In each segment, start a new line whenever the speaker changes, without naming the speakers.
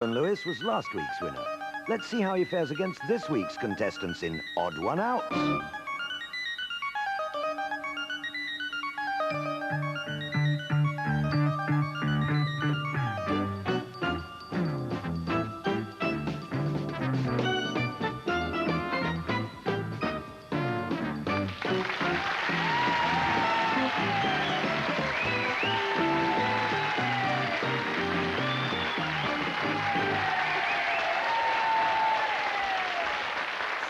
Alan Lewis was last week's winner. Let's see how he fares against this week's contestants in Odd One Out.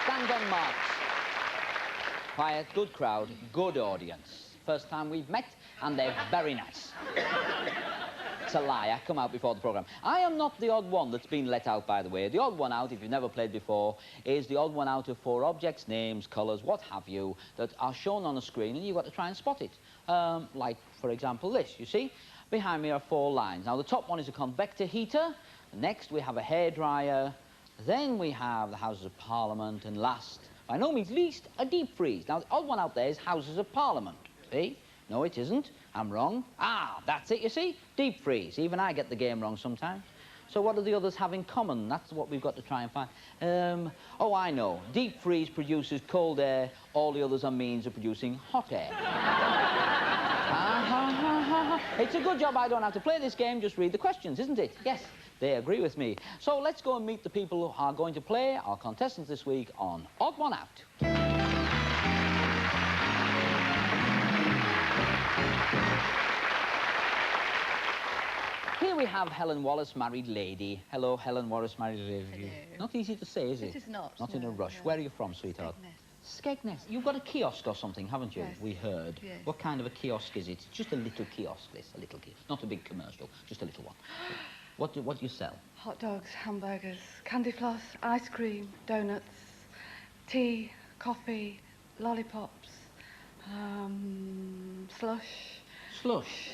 Stand on marks. Quiet, good crowd, good audience. First time we've met, and they're very nice. It's a lie, I come out before the programme. I am not the odd one that's been let out, by the way. The odd one out, if you've never played before, is the odd one out of 4 objects, names, colours, what have you, that are shown on a screen, and you've got to try and spot it. Like, for example, this, you see? Behind me are 4 lines. Now, the top one is a convector heater. Next, we have a hairdryer. Then we have the Houses of Parliament, and last, by no means least, a deep freeze. Now, the odd one out there is Houses of Parliament. See? No, it isn't. I'm wrong. Ah, that's it, you see? Deep freeze. Even I get the game wrong sometimes. So what do the others have in common? That's what we've got to try and find. Oh, I know. Deep freeze produces cold air. All the others are means of producing hot air. It's a good job I don't have to play this game, just read the questions, isn't it? Yes, they agree with me. So let's go and meet the people who are going to play, our contestants this week on Odd One Out. Here we have Helen Wallace, married lady. Hello, Helen Wallace, married lady.
Hello.
Not easy to say, is it?
It is not.
Not in a rush.
No.
Where are you from, sweetheart? Skegness. You've got a kiosk or something, haven't you?
Yes.
We heard.
Yes.
What kind of a kiosk is it? It's just a little kiosk, this, a little kiosk. Not a big commercial, just a little one. What do you sell?
Hot dogs, hamburgers, candy floss, ice cream, donuts, tea, coffee, lollipops, slush.
Slush.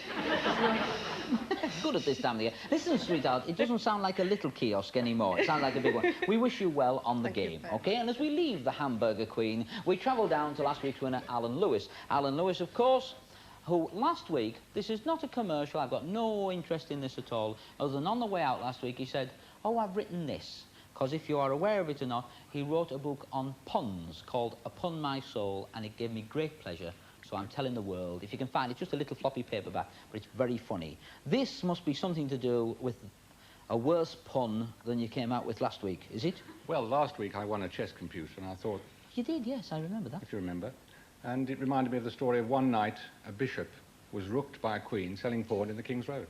Good at this time of the year. Listen, sweetheart, it doesn't sound like a little kiosk anymore. It sounds like a big one. We wish you well on the game, OK? And as we leave the Hamburger Queen, we travel down to last week's winner, Alan Lewis. Alan Lewis, of course, who last week, this is not a commercial, I've got no interest in this at all, other than on the way out last week he said, oh, I've written this. Because if you are aware of it or not, he wrote a book on puns called Upon My Soul, and it gave me great pleasure. So I'm telling the world, if you can find it, just a little floppy paperback, but it's very funny. This must be something to do with a worse pun than you came out with last week, is it?
Well, last week I won a chess computer, and I thought...
You did, yes, I remember that.
If you remember. And it reminded me of the story of one night a bishop was rooked by a queen selling porn in the King's Road.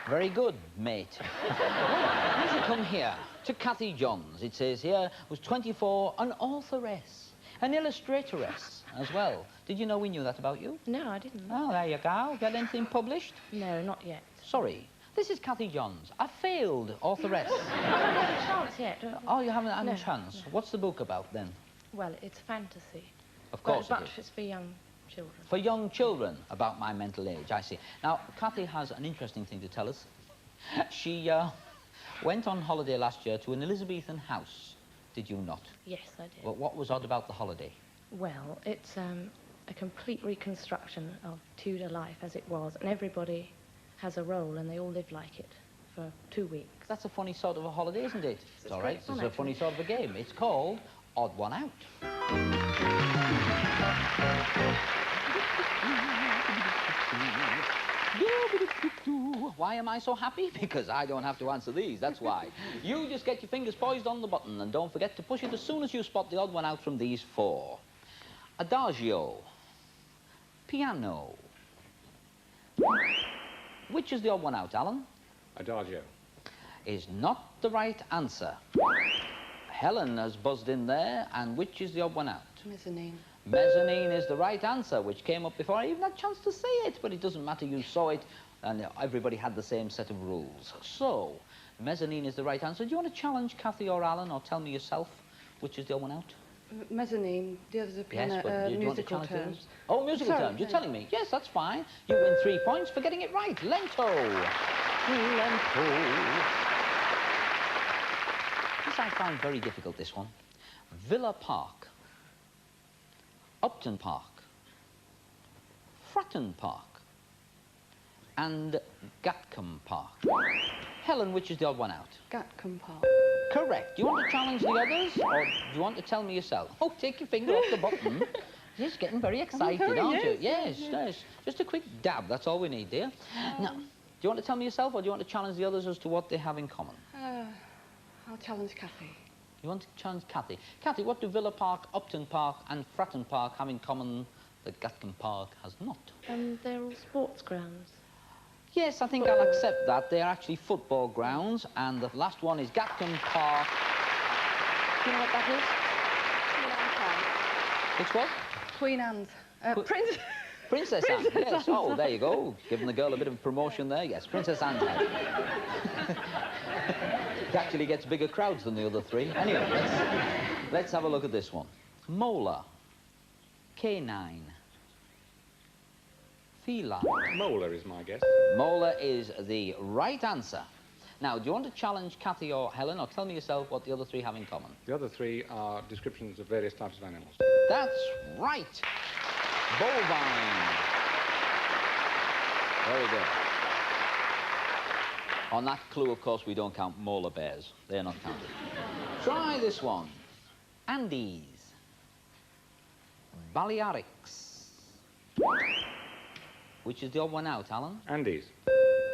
Very good, mate. You should come here to Cathy Johns. It says here, was 24, an authoress, an illustratoress as well. Did you know we knew that about you?
No, I didn't.
Oh, there you go. Got anything published?
No, not yet.
Sorry. This is Cathy Johns, a failed authoress.
I haven't had a chance yet.
Oh, you haven't had a
No,
chance?
no.
What's the book about, then?
Well, it's fantasy.
Of course
but
it is.
it's for young children.
For young children, about my mental age, I see. Now, Cathy has an interesting thing to tell us. She went on holiday last year to an Elizabethan house, did you not?
Yes, I did.
Well, what was odd about the holiday?
Well, it's a complete reconstruction of Tudor life as it was, and everybody has a role, and they all live like it for 2 weeks.
That's a funny sort of a holiday, isn't it? It's all right.
great fun,
It's a funny sort of a game. It's called Odd One Out. Why am I so happy? Because I don't have to answer these, that's why. You just get your fingers poised on the button and don't forget to push it as soon as you spot the odd one out from these 4. Adagio. Piano. Which is the odd one out, Alan?
Adagio.
Is not the right answer. Helen has buzzed in there, and which is the odd one out?
Mezzanine.
Mezzanine is the right answer, which came up before I even had a chance to say it, but it doesn't matter, you saw it, and everybody had the same set of rules. So, mezzanine is the right answer. Do you want to challenge Cathy or Alan, or tell me yourself which is the odd one out?
Mezzanine, the others are piano,
Yes, but do you want to
musical
challenge
terms.
those? Oh, musical
Sorry,
terms, you're
no.
telling me. Yes, that's fine. You win 3 points for getting it right. Lento. Lento. This I find very difficult, this one. Villa Park. Upton Park, Fratton Park, and Gatcombe Park. Helen, which is the odd one out?
Gatcombe Park.
Correct. Do you want to challenge the others, or do you want to tell me yourself? Oh, take your finger off the button. You're just getting very excited, aren't you? Yes. Just a quick dab, that's all we need, dear. Now, do you want to tell me yourself, or do you want to challenge the others as to what they have in common?
I'll challenge Kathy.
You want to challenge Kathy? Kathy, what do Villa Park, Upton Park and Fratton Park have in common that Gatcombe Park has not?
They're all sports grounds.
Yes, I think I'll accept that. They're actually football grounds, and the last one is Gatcombe Park. Do you know what that is?
Queen Anne's Park.
It's what?
Queen Anne's.
Princess Anne, yes. Oh, there you go. Giving the girl a bit of promotion there. Yes, Princess Anne's House. It actually gets bigger crowds than the other three. Anyway, let's have a look at this one. Molar, canine, feline.
Molar is my guess.
Molar is the right answer. Now, do you want to challenge Kathy or Helen, or tell me yourself what the other three have in common?
The other three are descriptions of various types of animals.
That's right. Bovine. Very good. On that clue, of course, we don't count molar bears. They're not counted. Try this one. Andes. Balearics. Which is the odd one out, Alan?
Andes.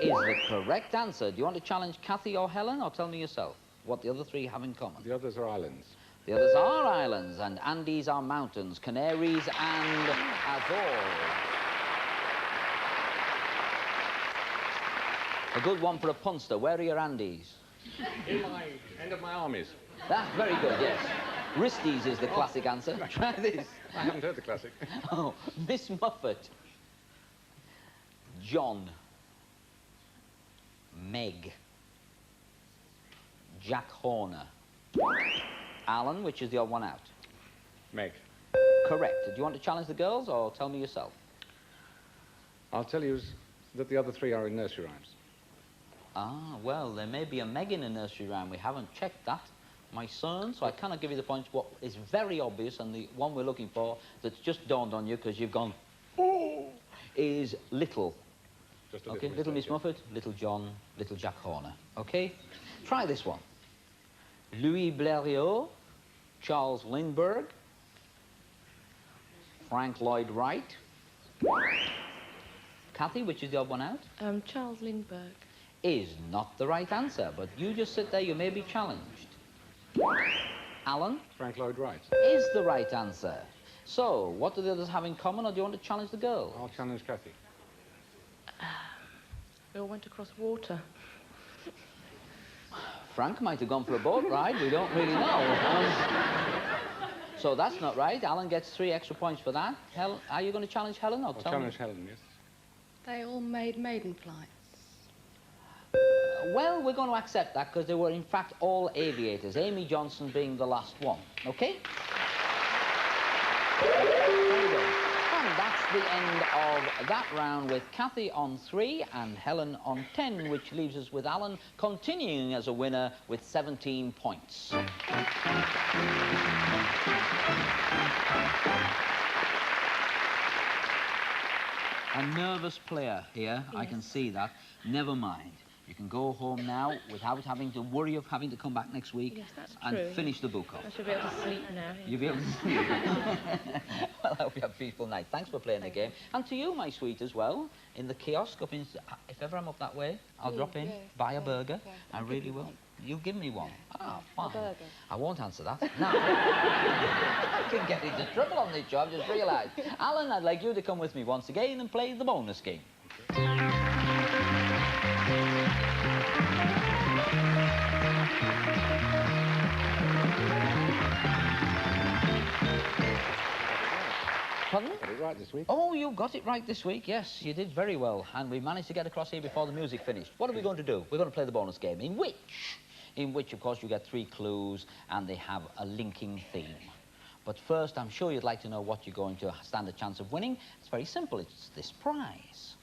Is the correct answer. Do you want to challenge Kathy or Helen, or tell me yourself what the other three have in common?
The others are islands.
The others are islands, and Andes are mountains, Canaries and Azores. A good one for a punster. Where are your Andes?
In my end of my armies.
That's very good, yes. Risties is the classic answer. Try this.
I haven't heard the classic.
Oh, Miss Muffet. John. Meg. Jack Horner. Alan, which is the odd one out?
Meg.
Correct. Do you want to challenge the girls, or tell me yourself?
I'll tell you that the other three are in nursery rhymes.
Ah, well, there may be a Meg in a nursery rhyme. We haven't checked that, my son, so I cannot give you the points. What is very obvious, and the one we're looking for, that's just dawned on you because you've gone, oh, is Little.
Just a
Okay,
little
Little Miss
mistake,
Muffet, Little John, Little Jack Horner. Okay? Try this one. Louis Blériot, Charles Lindbergh, Frank Lloyd Wright. Kathy, which is the odd one out?
Charles Lindbergh.
Is not the right answer, but you just sit there, you may be challenged. Alan?
Frank Lloyd Wright.
Is the right answer. So, what do the others have in common, or do you want to challenge the girl?
I'll challenge Kathy.
We all went across water.
Frank might have gone for a boat ride, we don't really know. So that's not right. Alan gets 3 extra points for that. Are you going to challenge Helen, or
I'll
tell me?
challenge Helen, yes.
They all made maiden flights.
Well, we're going to accept that because they were, in fact, all aviators, Amy Johnson being the last one. Okay? Very good. And that's the end of that round with Kathy on 3 and Helen on 10, which leaves us with Alan continuing as a winner with 17 points. A nervous player here, I can see that. Never mind. You can go home now without having to worry of having to come back next week
Yes, that's
and
true,
finish
yeah.
the book off.
I should be able to sleep now. Yeah.
You'll be able to sleep. Well, I hope you have a peaceful night. Thanks for playing the game. And to you, my sweet, as well, in the kiosk up in... If ever I'm up that way, I'll drop in, buy a burger. I really will. You'll give me one. Ah, fine.
burger.
I won't answer that. Now, I can get into trouble on this job, I've just realised. Alan, I'd like you to come with me once again and play the bonus game. Pardon?
Got it right this week.
Oh, you got it right this week, yes, you did very well. And we managed to get across here before the music finished. What are we going to do? We're going to play the bonus game, in which, of course, you get 3 clues and they have a linking theme. But first, I'm sure you'd like to know what you're going to stand a chance of winning. It's very simple, it's this prize.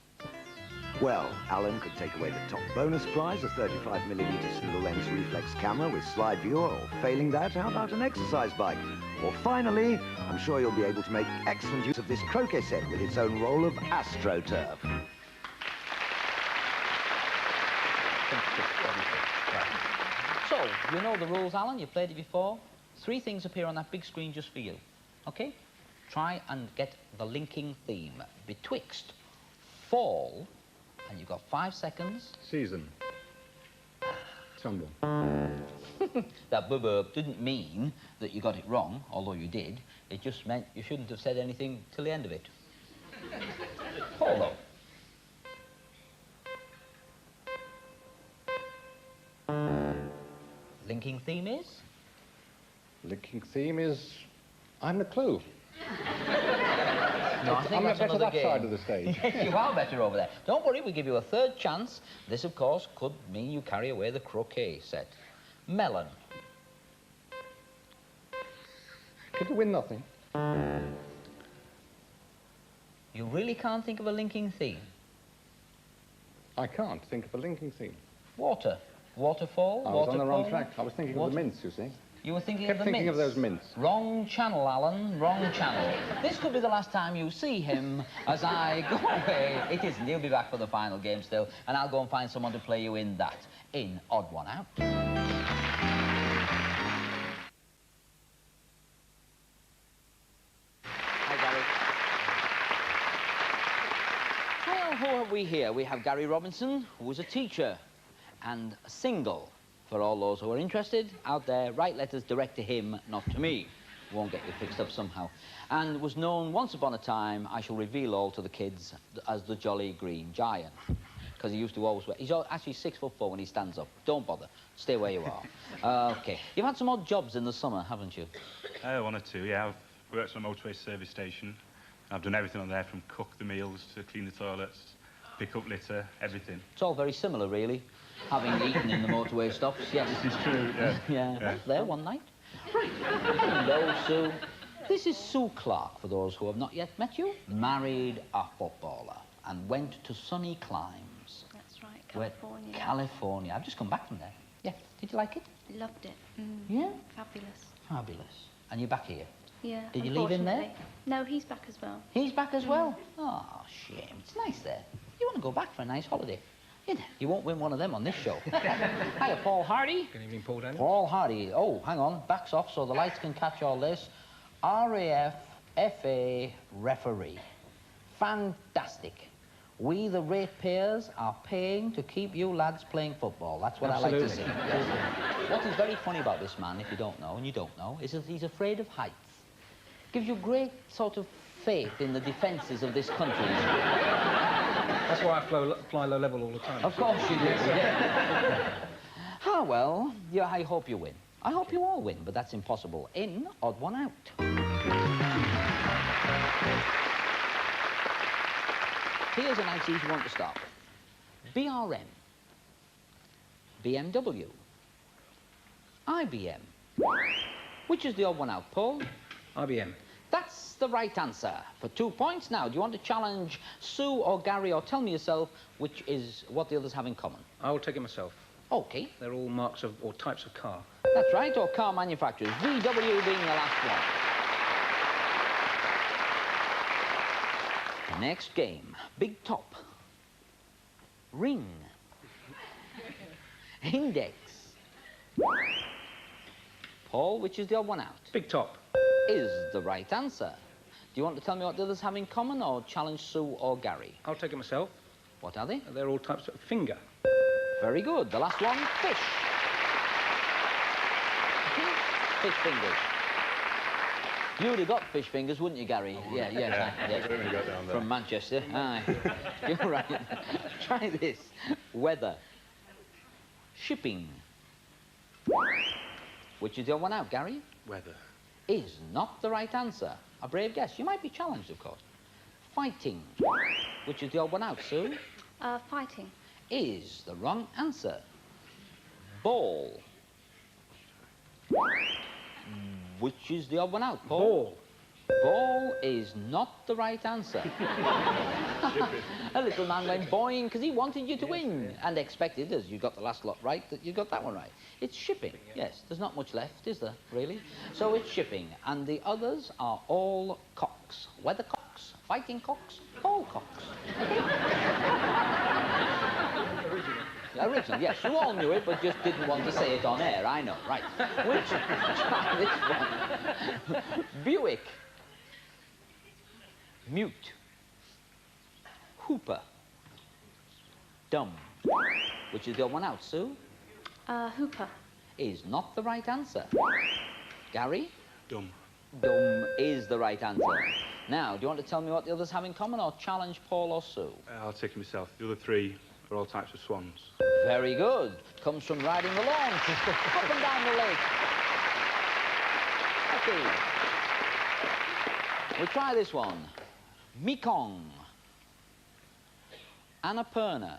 Well, Alan could take away the top bonus prize, a 35mm single lens reflex camera with slide view, or failing that, how about an exercise bike? Or finally, I'm sure you'll be able to make excellent use of this croquet set with its own roll of AstroTurf.
So, you know the rules, Alan. You've played it before. 3 things appear on that big screen just for you. OK? Try and get the linking theme. Betwixt fall, and you've got 5 seconds.
Season. Tumble.
That bub didn't mean that you got it wrong, although you did. It just meant you shouldn't have said anything till the end of it. Fall, though. Linking theme is?
Linking theme is... I'm the clue.
No, I think
I'm
that's
better
another
that
game.
side of the stage.
You are better over there. Don't worry, we'll give you a 3rd chance. This, of course, could mean you carry away the croquet set. Melon.
Could you win nothing?
You really can't think of a linking theme?
I can't think of a linking theme.
Water. Waterfall?
I was on the wrong
waterfall?
track. I was thinking of the mints, you see.
You were thinking
Kept
of the
thinking
mints?
of those mints.
Wrong channel, Alan. Wrong channel. This could be the last time you see him as I go away. It isn't. He'll be back for the final game still, and I'll go and find someone to play you in that. In Odd One Out. Hi, Gary. Well, who have we here? We have Gary Robinson, who was a teacher and single. For all those who are interested out there, write letters direct to him, not to me. Won't get you fixed up somehow. And was known once upon a time, I shall reveal all to the kids, as the Jolly Green Giant. Because he used to always wear... He's actually 6'4" when he stands up. Don't bother. Stay where you are. OK. You've had some odd jobs in the summer, haven't you?
1 or 2, yeah. I've worked on a motorway service station. I've done everything on there, from cook the meals to clean the toilets, pick up litter, everything.
It's all very similar, really. Having eaten in the motorway stops, yes.
This is true, yeah.
Yeah, I was there one night. Right. Hello, Sue. This is Sue Clark, for those who have not yet met you. Married a footballer and went to sunny climes.
That's right, California.
California. I've just come back from there. Yeah. Did you like it?
Loved it. Mm.
Yeah?
Fabulous.
Fabulous. And you're back here?
Yeah.
Did you leave him there?
unfortunately. No, he's back as well.
He's back as well? Oh, shame. It's nice there. You want to go back for a nice holiday? You won't win one of them on this show. Hiya, Paul Hardy.
Good evening, Paul Daniels.
Paul Hardy. Oh, hang on. Backs off so the lights can catch all this. RAF FA referee. Fantastic. We, the ratepayers, are paying to keep you lads playing football. That's what
Absolutely.
I like to see. What is very funny about this man, if you don't know, and you don't know, is that he's afraid of heights. Gives you great sort of faith in the defences of this country.
That's why I fly low level all the time.
Of course you do, yeah. Ah, well, yeah, I hope you win. I hope you all win, but that's impossible. In Odd One Out. Here's a nice easy one to start with. BRM. BMW. IBM. Which is the odd one out, Paul?
IBM.
That's the right answer for 2 points. Now, do you want to challenge Sue or Gary, or tell me yourself which is what the others have in common?
I will take it myself.
OK.
They're all marks of, or types of car.
That's right, or car manufacturers. VW being the last one. Next game. Big Top. Ring. Index. Paul, which is the odd one out?
Big Top.
Is the right answer. Do you want to tell me what the others have in common, or challenge Sue or Gary?
I'll take it myself.
What are they?
They're all types of finger.
Very good. The last one, fish. Fish fingers. You would have got fish fingers, wouldn't you, Gary? Yeah. From Manchester. Aye. You're right. Try this. Weather. Shipping. Which is the other one out, Gary?
Weather.
Is not the right answer. A brave guess. You might be challenged, of course. Fighting. Which is the odd one out, Sue?
Fighting.
Is the wrong answer. Ball. Which is the odd one out, Paul?
Ball.
Ball is not the right answer. A little man went boing because he wanted you to win and expected, as you got the last lot right, that you got that one right. It's shipping, yes. There's not much left, is there, really? So it's shipping, and the others are all cocks. Weathercocks, fighting cocks, all cocks. Original, yes. You all knew it, but just didn't want to say it on air. I know, right. Try this one. Buick. Mute. Hooper. Dumb. Which is the odd one out, Sue?
Hooper.
Is not the right answer. Gary?
Dumb.
Dumb is the right answer. Now, do you want to tell me what the others have in common, or challenge Paul or Sue?
I'll take it myself. The other three are all types of swans.
Very good. Comes from riding the lawn. Up and down the lake. Okay. We'll try this one. Mekong. Annapurna.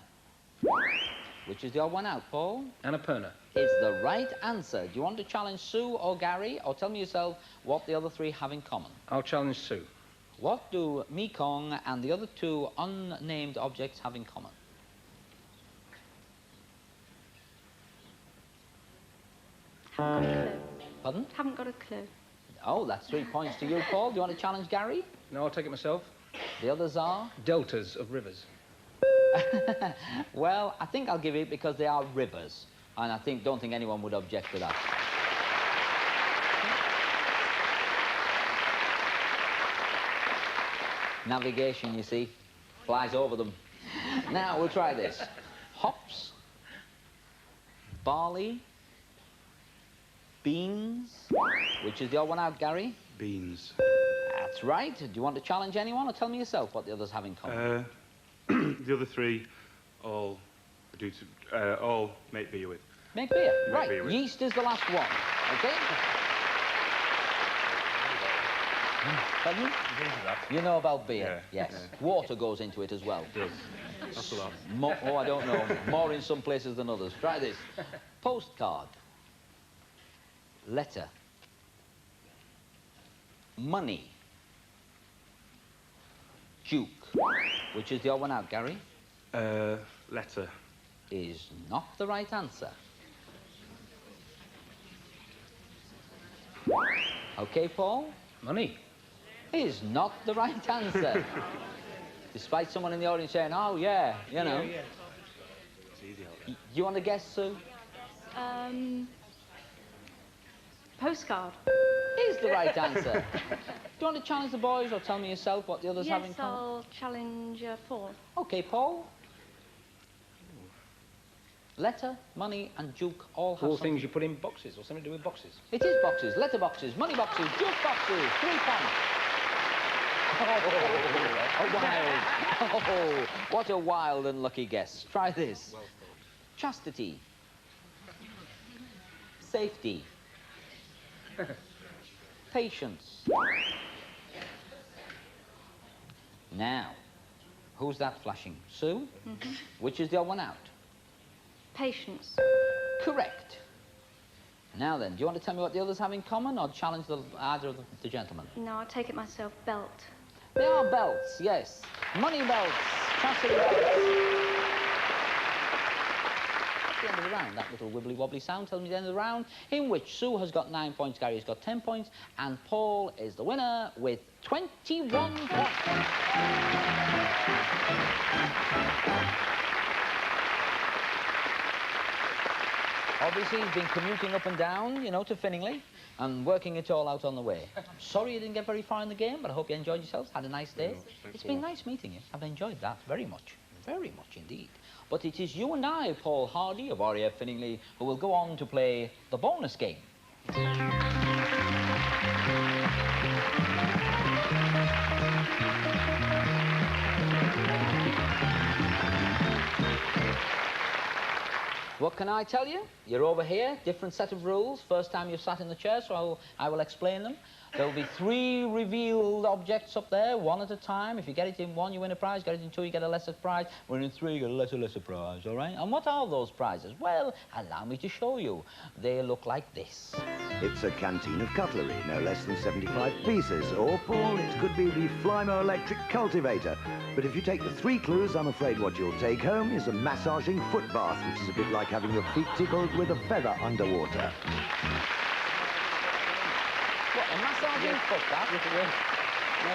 Which is the odd one out, Paul?
Annapurna.
Is the right answer. Do you want to challenge Sue or Gary, or tell me yourself what the other three have in common?
I'll challenge Sue.
What do Mekong and the other two unnamed objects have in common?
Haven't got a clue.
Pardon?
Haven't got a clue.
Oh, that's 3 points to you, Paul. Do you want to challenge Gary?
No, I'll take it myself.
The others are?
Deltas of rivers.
Well, I think I'll give it because they are rivers. And I don't think anyone would object to that. Navigation, you see, flies over them. Now, we'll try this. Hops, barley, beans, which is the odd one out, Gary?
Beans.
That's right. Do you want to challenge anyone, or tell me yourself what the others have in common?
The other three all all make beer with.
Make beer.
Make
Right.
beer with.
Yeast is the last one. Okay? Pardon? You know about beer?
Yeah,
Yes. Water goes into it as well.
It does. That's a lot.
Oh, I don't know. More in some places than others. Try this. Postcard. Letter. Money. Duke. Which is the odd one out, Gary?
Letter.
Is not the right answer. Okay, Paul?
Money.
Is not the right answer. Despite someone in the audience saying, oh, yeah, you know.
Yeah.
It's easy out there.
You want to guess, Sue?
Postcard.
Is the right answer. Do you want to challenge the boys, or tell me yourself what the others have in
Yes,
common?
I'll challenge Paul.
Okay, Paul. Letter, money, and duke all have
All
something.
things you put in boxes, or something to do with boxes.
It is boxes, letter boxes, money boxes, duke boxes. 3 points. Oh, wild. Oh, what a wild and lucky guess. Try this. Chastity. Safety. Patience. Now, who's that flashing? Sue?
Mm-hmm.
Which is the odd one out?
Patience.
Correct. Now then, do you want to tell me what the others have in common, or challenge either of the gentlemen?
No, I'll take it myself. Belt.
They are belts, yes. Money belts, chastity belts. At the end of the round, that little wibbly-wobbly sound tells me the end of the round, in which Sue has got 9 points, Gary has got 10 points, and Paul is the winner with 21 points. Obviously, he's been commuting up and down, you know, to Finningley, and working it all out on the way. Sorry you didn't get very far in the game, but I hope you enjoyed yourselves, had a nice day. It's been nice meeting you. I've enjoyed that very much indeed. But it is you and I, Paul Hardy of RAF Finningley, who will go on to play the bonus game. What can I tell you? you're over here, different set of rules. First time you've sat in the chair, so I will explain them. There'll be 3 revealed objects up there, one at a time. If you get it in 1, you win a prize. Get it in 2, you get a lesser prize. When in 3, you get a lesser prize, all right? And what are those prizes? Well, allow me to show you. They look like this.
It's a canteen of cutlery, no less than 75 pieces. Or, Paul, it could be the Flymo electric cultivator. But if you take the 3 clues, I'm afraid what you'll take home is a massaging foot bath, which is a bit like having your feet tickled with a feather underwater.
What, a massaging foot bath?
No,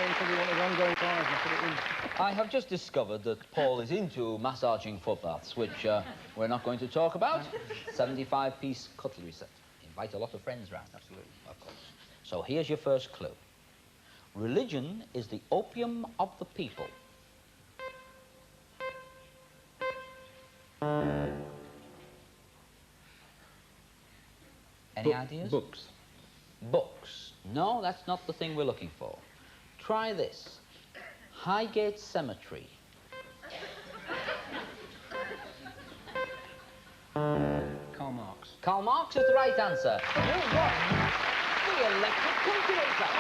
you said you wanted ongoing prize, and I put it in.
I have just discovered that Paul is into massaging foot baths, which we're not going to talk about. 75-piece cutlery set. Invite a lot of friends round. Absolutely. Of course. So here's your first clue. Religion is the opium of the people. Any ideas?
Books.
Books. No, that's not the thing we're looking for. Try this. Highgate Cemetery.
Karl Marx.
Karl Marx is the right answer. You won the electric cultivator.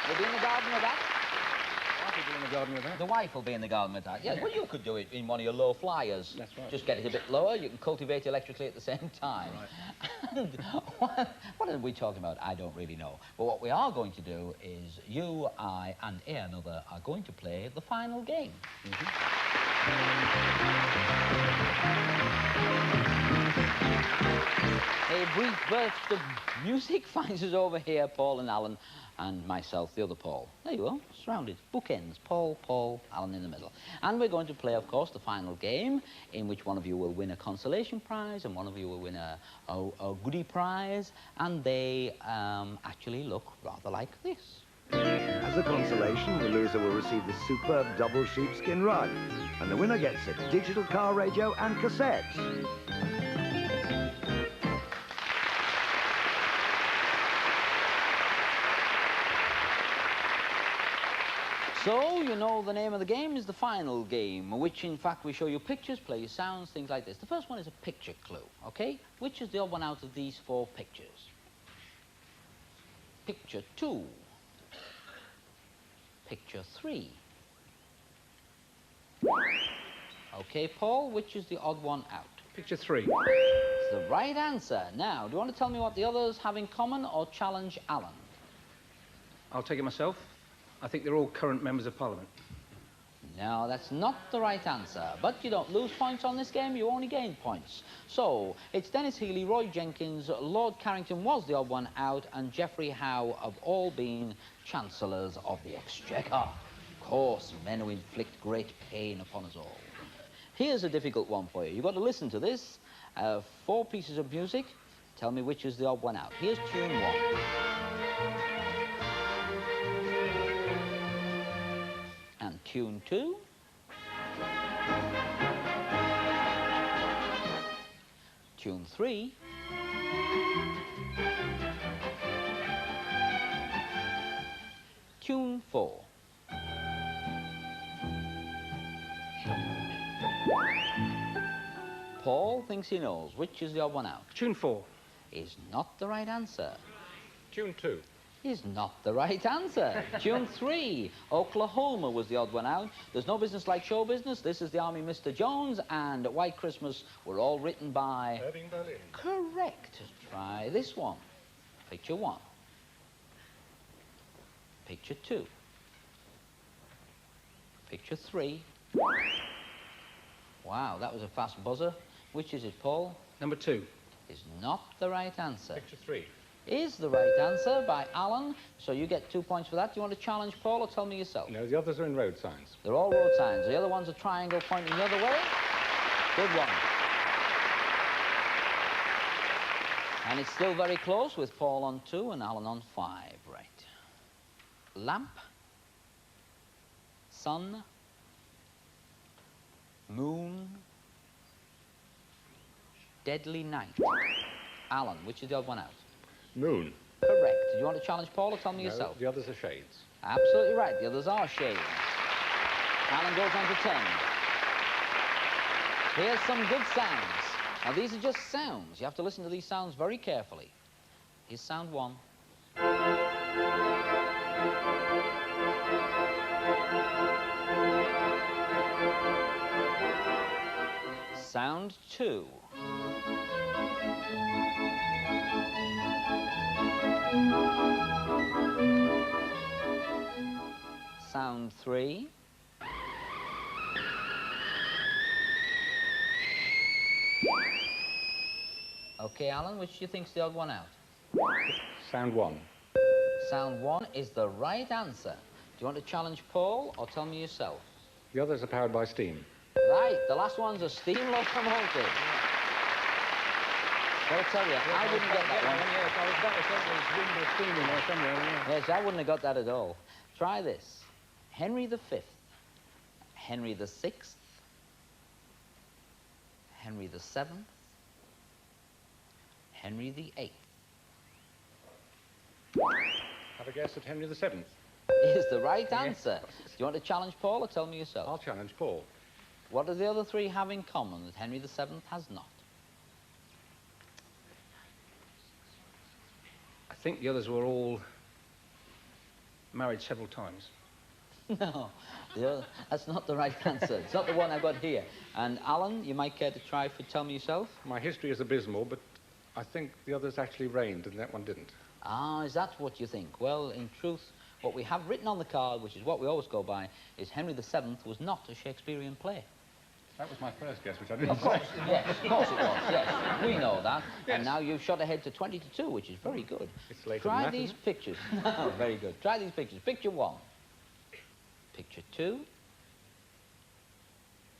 You'll be in the garden with that?
I could be in the garden with that.
The wife will be in the garden with that. Yeah, well, you could do it in one of your low flyers.
That's right.
Just get it a bit lower. You can cultivate electrically at the same time.
Right.
And what are we talking about? I don't really know. But what we are going to do is you, I, and another are going to play the final game. A brief burst of music finds us over here, Paul and Alan, and myself, the other Paul. There you are, surrounded. Bookends. Paul, Alan in the middle. And we're going to play, of course, the final game, in which one of you will win a consolation prize and one of you will win a goodie prize, and they actually look rather like this.
As a consolation, the loser will receive the superb double sheepskin rug, and the winner gets a digital car radio and cassettes.
So, you know, the name of the game is the final game, which, in fact, we show you pictures, play you sounds, things like this. The first one is a picture clue, OK? Which is the odd one out of these 4 pictures? Picture 2. Picture 3. OK, Paul, which is the odd one out?
Picture 3.
It's the right answer. Now, do you want to tell me what the others have in common or challenge Alan?
I'll take it myself. I think they're all current members of Parliament.
No, that's not the right answer. But you don't lose points on this game, you only gain points. So, it's Dennis Healey, Roy Jenkins, Lord Carrington was the odd one out, and Geoffrey Howe have all been Chancellors of the Exchequer. Of course, men who inflict great pain upon us all. Here's a difficult one for you. You've got to listen to this. 4 pieces of music. Tell me which is the odd one out. Here's tune 1. And tune 2. Tune 3. Tune 4. Paul thinks he knows. Which is the odd one out?
Tune 4.
Is not the right answer.
Tune 2.
Is not the right answer. Tune 3. Oklahoma was the odd one out. There's no business like show business. This is the Army, Mr. Jones, and White Christmas were all written by...
Irving Berlin.
Correct. Try this one. Picture 1. Picture 2. Picture 3. Wow, that was a fast buzzer. Which is it, Paul?
Number 2.
Is not the right answer.
Picture 3.
Is the right answer by Alan. So you get 2 points for that. Do you want to challenge Paul or tell me yourself?
No, the others are in road signs.
They're all road signs. The other one's a triangle pointing the other way. Good one. And it's still very close with Paul on 2 and Alan on 5. Right. Lamp. Sun. Moon. Deadly night. Alan, which is the odd one out?
Moon.
Correct. Do you want to challenge Paul or tell me
No,
yourself?
the others are shades.
Absolutely right. The others are shades. Alan goes on to 10. Here's some good sounds. Now, these are just sounds. You have to listen to these sounds very carefully. Here's sound one. Sound two. Sound three. Okay, Alan, which do you think's the odd one out?
Sound one.
Sound one is the right answer. Do you want to challenge Paul or tell me yourself?
The others are powered by steam.
Right, the last one's a steam locomotive. Gotta tell you, I wouldn't get that one.
Yes, I was about to say there's wind or steam in there somewhere. Yeah.
Yes, I wouldn't have got that at all. Try this. Henry V, Henry VI, Henry VII, Henry VIII.
Have a guess at Henry VII.
Is the right answer. Do you want to challenge Paul or tell me yourself?
I'll challenge Paul.
What do the other three have in common that Henry VII has not?
I think the others were all married several times.
No, that's not the right answer. It's not the one I've got here. And Alan, you might care to try for tell me yourself?
My history is abysmal, but I think the others actually reigned and that one didn't.
Ah, is that what you think? Well, in truth, what we have written on the card, which is what we always go by, is Henry VII was not a Shakespearean play.
That was my first guess, which I didn't
Of course,
say.
yes, of course it was, yes. We know that. Yes. And now you've shot ahead to 20-2, which is very good.
It's later
Try
than that,
these
isn't it?
pictures. No, very good. Try these pictures. Picture one. Picture two.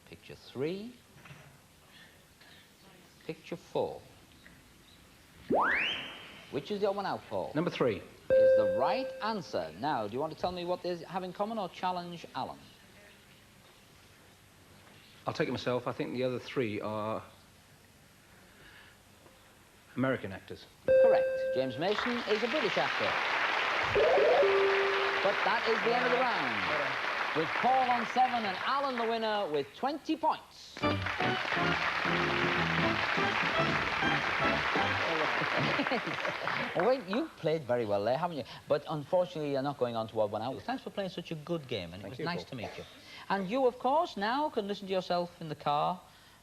Picture three. Picture four. Which is the other one out, Paul?
Number three.
Is the right answer. Now, do you want to tell me what they have in common or challenge Alan?
I'll take it myself. I think the other three are American actors.
Correct. James Mason is a British actor. But that is the end of the round. With Paul on 7 and Alan the winner with 20 points. Well, you played very well there, haven't you? But unfortunately, you're not going on to odd one out. Thanks for playing such a good game, and it was nice to meet you. And you, of course, now can listen to yourself in the car,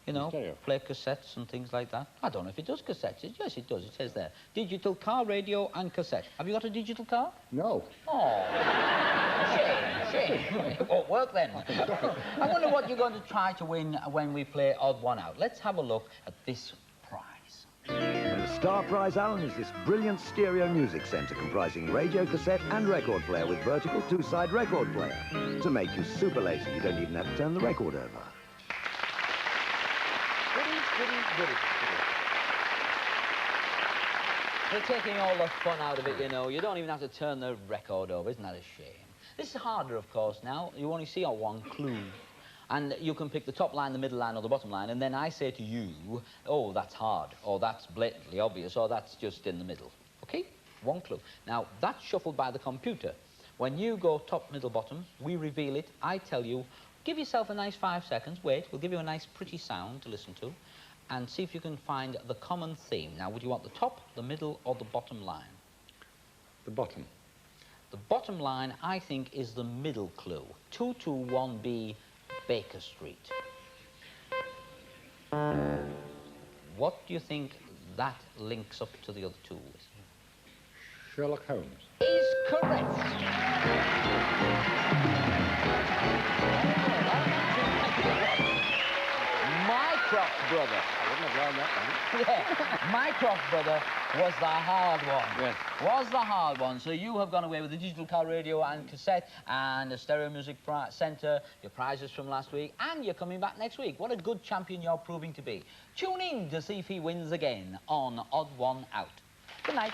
you know, play cassettes and things like that. I don't know if it does cassettes. Yes, it does. It says there. Digital car, radio, and cassette. Have you got a digital car?
No.
Oh, shame. It won't work then. I wonder what you're going to try to win when we play odd one out. Let's have a look at this prize.
And the star prize, Alan, is this brilliant stereo music centre comprising radio, cassette and record player with vertical two-side record player. To make you super lazy, you don't even have to turn the record over.
Goody. They're taking all the fun out of it, you know. You don't even have to turn the record over. Isn't that a shame? This is harder, of course, now. You only see one clue. And you can pick the top line, the middle line, or the bottom line, and then I say to you, oh, that's hard, or that's blatantly obvious, or that's just in the middle. Okay? One clue. Now, that's shuffled by the computer. When you go top, middle, bottom, we reveal it. I tell you, give yourself a nice 5 seconds. Wait, we'll give you a nice, pretty sound to listen to, and see if you can find the common theme. Now, would you want the top, the middle, or the bottom line?
The bottom.
The bottom line, I think, is the middle clue. 221B Baker Street. What do you think that links up to the other two with?
Sherlock Holmes.
Is correct. Mycroft's brother.
I wouldn't have learned that one.
Yeah, Mycroft's brother was the hard one.
Yes.
Was the hard one. So you have gone away with the digital car, radio and cassette and the stereo music centre, your prizes from last week, and you're coming back next week. What a good champion you're proving to be. Tune in to see if he wins again on Odd One Out. Good night.